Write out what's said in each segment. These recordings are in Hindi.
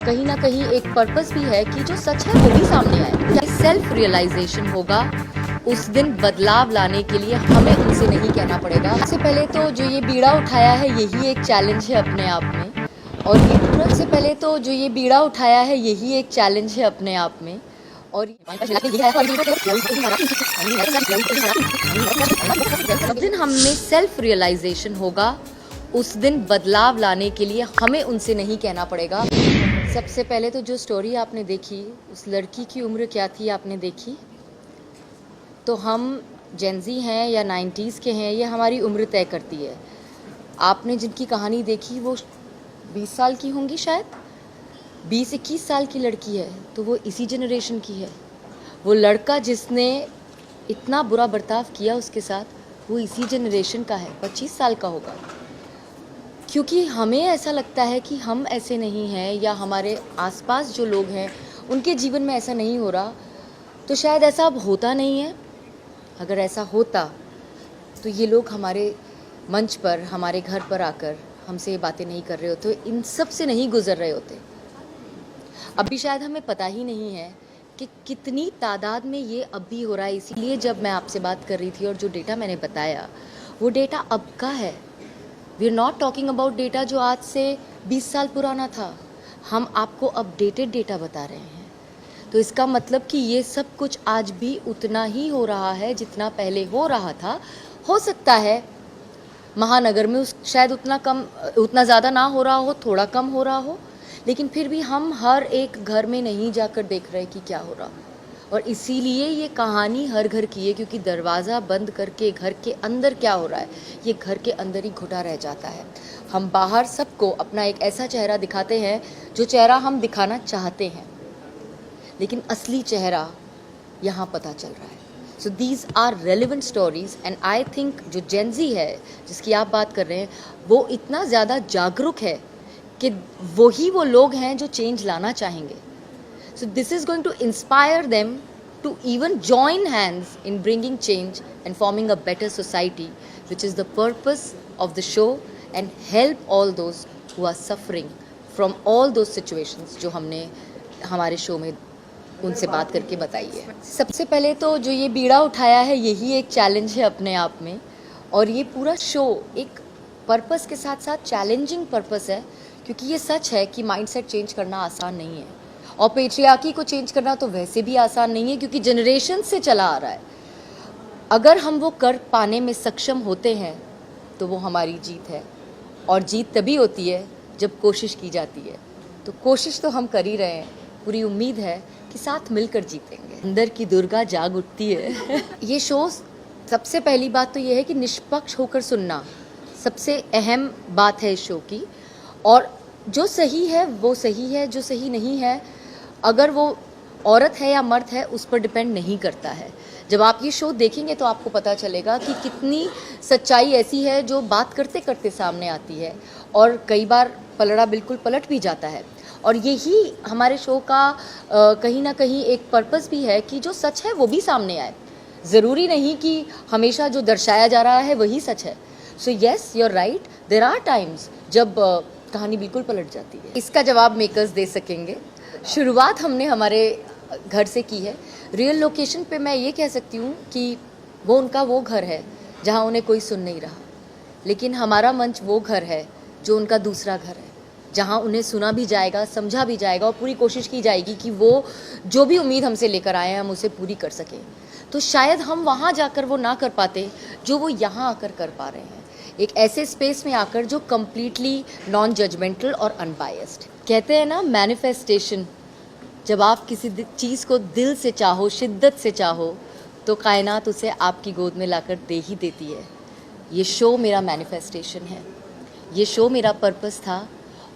कहीं ना कहीं एक पर्पस भी है कि जो सच है वो भी सामने आए। सेल्फ रियलाइजेशन होगा उस दिन बदलाव लाने के लिए हमें उनसे नहीं कहना पड़ेगा। सबसे पहले तो जो ये बीड़ा उठाया है यही एक चैलेंज है अपने आप में। और ये पूरा से पहले तो जो ये बीड़ा उठाया है यही एक चैलेंज है अपने आप में। और जिस दिन हमें सेल्फ रियलाइजेशन होगा उस दिन बदलाव लाने के लिए हमें उनसे नहीं कहना पड़ेगा। सबसे पहले तो जो स्टोरी आपने देखी उस लड़की की उम्र क्या थी आपने देखी, तो हम जेंजी हैं या 90s के हैं ये हमारी उम्र तय करती है। आपने जिनकी कहानी देखी वो 20 साल की होंगी, शायद 20-21 साल की लड़की है, तो वो इसी जनरेशन की है। वो लड़का जिसने इतना बुरा बर्ताव किया उसके साथ वो इसी जनरेशन का है, 25 साल का होगा। क्योंकि हमें ऐसा लगता है कि हम ऐसे नहीं हैं या हमारे आसपास जो लोग हैं उनके जीवन में ऐसा नहीं हो रहा, तो शायद ऐसा अब होता नहीं है। अगर ऐसा होता तो ये लोग हमारे मंच पर, हमारे घर पर आकर हमसे ये बातें नहीं कर रहे होते, इन सब से नहीं गुजर रहे होते। अभी शायद हमें पता ही नहीं है कि कितनी तादाद में ये अब भी हो रहा है। इसीलिए जब मैं आपसे बात कर रही थी और जो डेटा मैंने बताया वो डेटा अब का है। We are not talking about data जो आज से 20 साल पुराना था। हम आपको अपडेटेड डेटा बता रहे हैं। तो इसका मतलब कि ये सब कुछ आज भी उतना ही हो रहा है जितना पहले हो रहा था। हो सकता है महानगर में शायद उतना ज़्यादा ना हो रहा हो, थोड़ा कम हो रहा हो, लेकिन फिर भी हम हर एक घर में नहीं जाकर देख रहे कि क्या हो रहा। और इसीलिए ये कहानी हर घर की है, क्योंकि दरवाज़ा बंद करके घर के अंदर क्या हो रहा है ये घर के अंदर ही घुटा रह जाता है। हम बाहर सबको अपना एक ऐसा चेहरा दिखाते हैं जो चेहरा हम दिखाना चाहते हैं, लेकिन असली चेहरा यहाँ पता चल रहा है। So these are relevant stories and I think जो जेंजी है जिसकी आप बात कर रहे हैं वो इतना ज़्यादा जागरूक है कि वही वो लोग हैं जो चेंज लाना चाहेंगे। So this is going to inspire them to even join hands in bringing change and forming a better society, which is the purpose of the show, and help all those who are suffering from all those situations जो हमने हमारे शो में उनसे बात करके बताई है। सबसे पहले तो जो ये बीड़ा उठाया है यही एक चैलेंज है अपने आप में। और ये पूरा शो एक पर्पस के साथ साथ चैलेंजिंग पर्पस है, क्योंकि ये सच है कि माइंडसेट चेंज करना आसान नहीं है और पेट्रियार्की को चेंज करना तो वैसे भी आसान नहीं है, क्योंकि जनरेशन से चला आ रहा है। अगर हम वो कर पाने में सक्षम होते हैं तो वो हमारी जीत है, और जीत तभी होती है जब कोशिश की जाती है। तो कोशिश तो हम कर ही रहे हैं, पूरी उम्मीद है कि साथ मिलकर जीतेंगे। अंदर की दुर्गा जाग उठती है। ये शो, सबसे पहली बात तो ये है कि निष्पक्ष होकर सुनना सबसे अहम बात है इस शो की। और जो सही है वो सही है, जो सही नहीं है, अगर वो औरत है या मर्द है उस पर डिपेंड नहीं करता है। जब आप ये शो देखेंगे तो आपको पता चलेगा कि कितनी सच्चाई ऐसी है जो बात करते करते सामने आती है, और कई बार पलड़ा बिल्कुल पलट भी जाता है। और यही हमारे शो का कहीं ना कहीं एक पर्पस भी है कि जो सच है वो भी सामने आए। ज़रूरी नहीं कि हमेशा जो दर्शाया जा रहा है वही सच है। So yes, you are right, there are times जब कहानी बिल्कुल पलट जाती है। इसका जवाब मेकर्स दे सकेंगे। शुरुआत हमने हमारे घर से की है। रियल लोकेशन पे मैं ये कह सकती हूँ कि वो उनका वो घर है जहाँ उन्हें कोई सुन नहीं रहा, लेकिन हमारा मंच वो घर है जो उनका दूसरा घर है, जहाँ उन्हें सुना भी जाएगा, समझा भी जाएगा, और पूरी कोशिश की जाएगी कि वो जो भी उम्मीद हमसे लेकर आए हैं हम उसे पूरी कर सकें। तो शायद हम वहाँ जाकर वो ना कर पाते जो वो यहाँ आकर कर पा रहे हैं, एक ऐसे स्पेस में आकर जो कम्प्लीटली नॉन जजमेंटल और अनबायस्ड। कहते हैं ना, मैनिफेस्टेशन, जब आप किसी चीज़ को दिल से चाहो, शिद्दत से चाहो, तो कायनात उसे आपकी गोद में लाकर दे ही देती है। ये शो मेरा मैनिफेस्टेशन है, ये शो मेरा पर्पस था।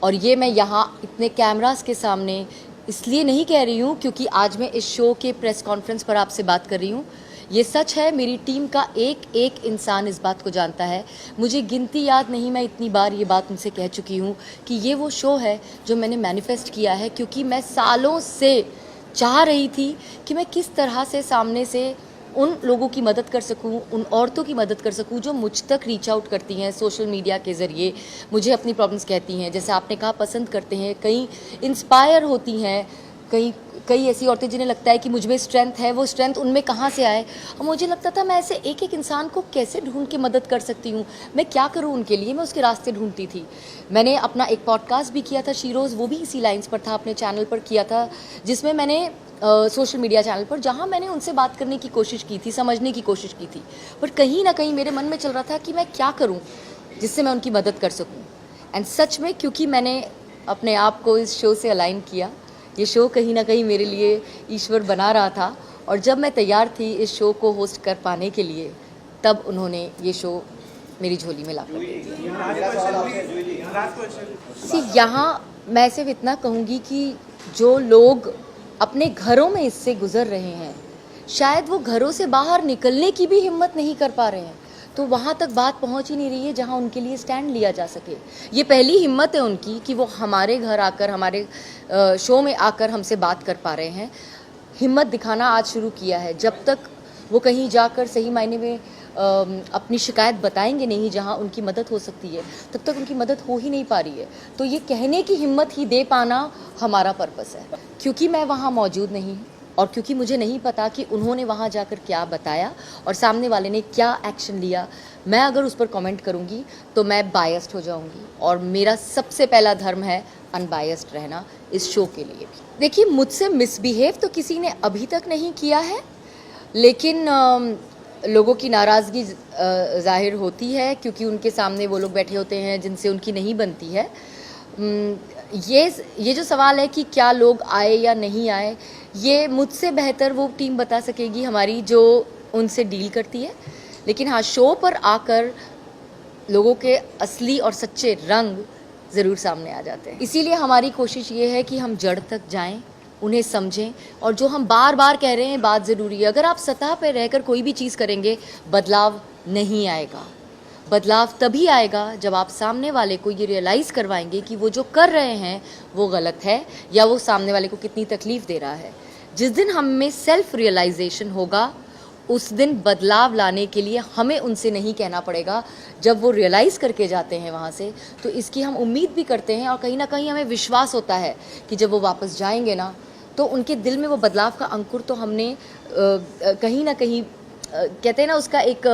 और ये मैं यहाँ इतने कैमरास के सामने इसलिए नहीं कह रही हूँ क्योंकि आज मैं इस शो के प्रेस कॉन्फ्रेंस पर आपसे बात कर रही हूँ। ये सच है, मेरी टीम का एक एक इंसान इस बात को जानता है। मुझे गिनती याद नहीं, मैं इतनी बार ये बात उनसे कह चुकी हूँ कि ये वो शो है जो मैंने मैनिफेस्ट किया है, क्योंकि मैं सालों से चाह रही थी कि मैं किस तरह से सामने से उन लोगों की मदद कर सकूं, उन औरतों की मदद कर सकूं जो मुझ तक रीच आउट करती हैं सोशल मीडिया के ज़रिए, मुझे अपनी प्रॉब्लम्स कहती हैं, जैसे आपने कहा पसंद करते हैं, कई इंस्पायर होती हैं, कई कई ऐसी औरतें जिन्हें लगता है कि मुझ में स्ट्रेंथ है, वो स्ट्रेंथ उनमें कहाँ से आए। और मुझे लगता था मैं ऐसे एक एक इंसान को कैसे ढूंढ के मदद कर सकती हूँ, मैं क्या करूँ उनके लिए, मैं उसके रास्ते ढूंढती थी। मैंने अपना एक पॉडकास्ट भी किया था शीरोज़, वो भी इसी लाइन्स पर था, अपने चैनल पर किया था, जिसमें मैंने सोशल मीडिया चैनल पर, जहाँ मैंने उनसे बात करने की कोशिश की थी, समझने की कोशिश की थी, पर कहीं ना कहीं मेरे मन में चल रहा था कि मैं क्या करूँ जिससे मैं उनकी मदद कर सकूँ। एंड सच में क्योंकि मैंने अपने आप को इस शो से अलाइन किया, ये शो कहीं ना कहीं मेरे लिए ईश्वर बना रहा था, और जब मैं तैयार थी इस शो को होस्ट कर पाने के लिए, तब उन्होंने ये शो मेरी झोली में ला कर दे दिया। यहाँ मैं सिर्फ इतना कहूँगी कि जो लोग अपने घरों में इससे गुजर रहे हैं, शायद वो घरों से बाहर निकलने की भी हिम्मत नहीं कर पा रहे हैं, तो वहाँ तक बात पहुँच ही नहीं रही है जहाँ उनके लिए स्टैंड लिया जा सके। ये पहली हिम्मत है उनकी कि वो हमारे घर आकर, हमारे शो में आकर हमसे बात कर पा रहे हैं। हिम्मत दिखाना आज शुरू किया है। जब तक वो कहीं जाकर सही मायने में अपनी शिकायत बताएंगे नहीं जहाँ उनकी मदद हो सकती है, तब तक उनकी मदद हो ही नहीं पा रही है। तो ये कहने की हिम्मत ही दे पाना हमारा पर्पस है। क्योंकि मैं वहाँ मौजूद नहीं और क्योंकि मुझे नहीं पता कि उन्होंने वहाँ जाकर क्या बताया और सामने वाले ने क्या एक्शन लिया, मैं अगर उस पर कमेंट करूँगी तो मैं बायस्ड हो जाऊँगी, और मेरा सबसे पहला धर्म है अनबायस्ड रहना इस शो के लिए भी। देखिए, मुझसे मिसबिहेव तो किसी ने अभी तक नहीं किया है, लेकिन लोगों की नाराज़गी ज़ाहिर होती है क्योंकि उनके सामने वो लोग बैठे होते हैं जिनसे उनकी नहीं बनती है। ये जो सवाल है कि क्या लोग आए या नहीं आए, ये मुझसे बेहतर वो टीम बता सकेगी हमारी जो उनसे डील करती है। लेकिन हाँ, शो पर आकर लोगों के असली और सच्चे रंग ज़रूर सामने आ जाते हैं। इसीलिए हमारी कोशिश ये है कि हम जड़ तक जाएं, उन्हें समझें, और जो हम बार बार कह रहे हैं बात ज़रूरी है। अगर आप सतह पर रहकर कोई भी चीज़ करेंगे, बदलाव नहीं आएगा। बदलाव तभी आएगा जब आप सामने वाले को ये रियलाइज़ करवाएंगे कि वो जो कर रहे हैं वो गलत है, या वो सामने वाले को कितनी तकलीफ़ दे रहा है। जिस दिन हम में सेल्फ रियलाइजेशन होगा, उस दिन बदलाव लाने के लिए हमें उनसे नहीं कहना पड़ेगा। जब वो रियलाइज़ करके जाते हैं वहाँ से, तो इसकी हम उम्मीद भी करते हैं, और कहीं ना कहीं हमें विश्वास होता है कि जब वो वापस जाएंगे ना, तो उनके दिल में वो बदलाव का अंकुर तो हमने कहीं ना कहीं कहते हैं ना, उसका एक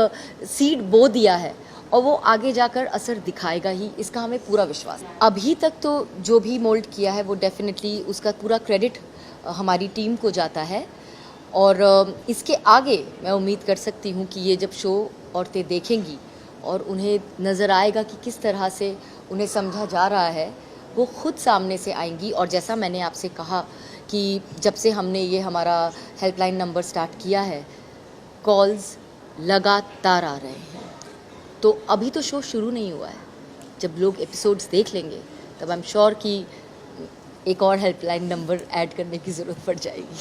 सीड बो दिया है, और वो आगे जाकर असर दिखाएगा ही, इसका हमें पूरा विश्वास है। अभी तक तो जो भी मोल्ड किया है वो डेफिनेटली उसका पूरा क्रेडिट हमारी टीम को जाता है, और इसके आगे मैं उम्मीद कर सकती हूँ कि ये जब शो औरतें देखेंगी और उन्हें नज़र आएगा कि किस तरह से उन्हें समझा जा रहा है, वो खुद सामने से आएंगी। और जैसा मैंने आपसे कहा कि जब से हमने ये हमारा हेल्पलाइन नंबर स्टार्ट किया है, कॉल्स लगातार आ रहे हैं। तो अभी तो शो शुरू नहीं हुआ है, जब लोग एपिसोड्स देख लेंगे तब आई एम श्योर कि एक और हेल्पलाइन नंबर ऐड करने की ज़रूरत पड़ जाएगी।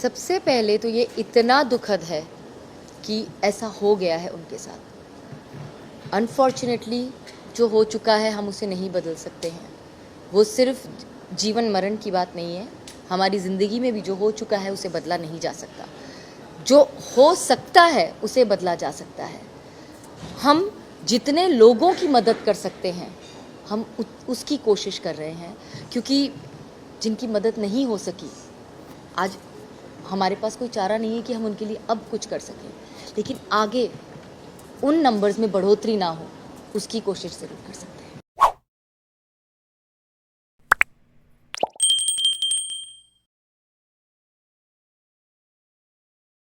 सबसे पहले तो ये इतना दुखद है कि ऐसा हो गया है उनके साथ। अनफॉर्चुनेटली जो हो चुका है हम उसे नहीं बदल सकते हैं। वो सिर्फ जीवन मरण की बात नहीं है, हमारी ज़िंदगी में भी जो हो चुका है उसे बदला नहीं जा सकता। जो हो सकता है उसे बदला जा सकता है। हम जितने लोगों की मदद कर सकते हैं हम उसकी कोशिश कर रहे हैं, क्योंकि जिनकी मदद नहीं हो सकी, आज हमारे पास कोई चारा नहीं है कि हम उनके लिए अब कुछ कर सकें, लेकिन आगे उन नंबर्स में बढ़ोतरी ना हो उसकी कोशिश ज़रूर कर सकते हैं।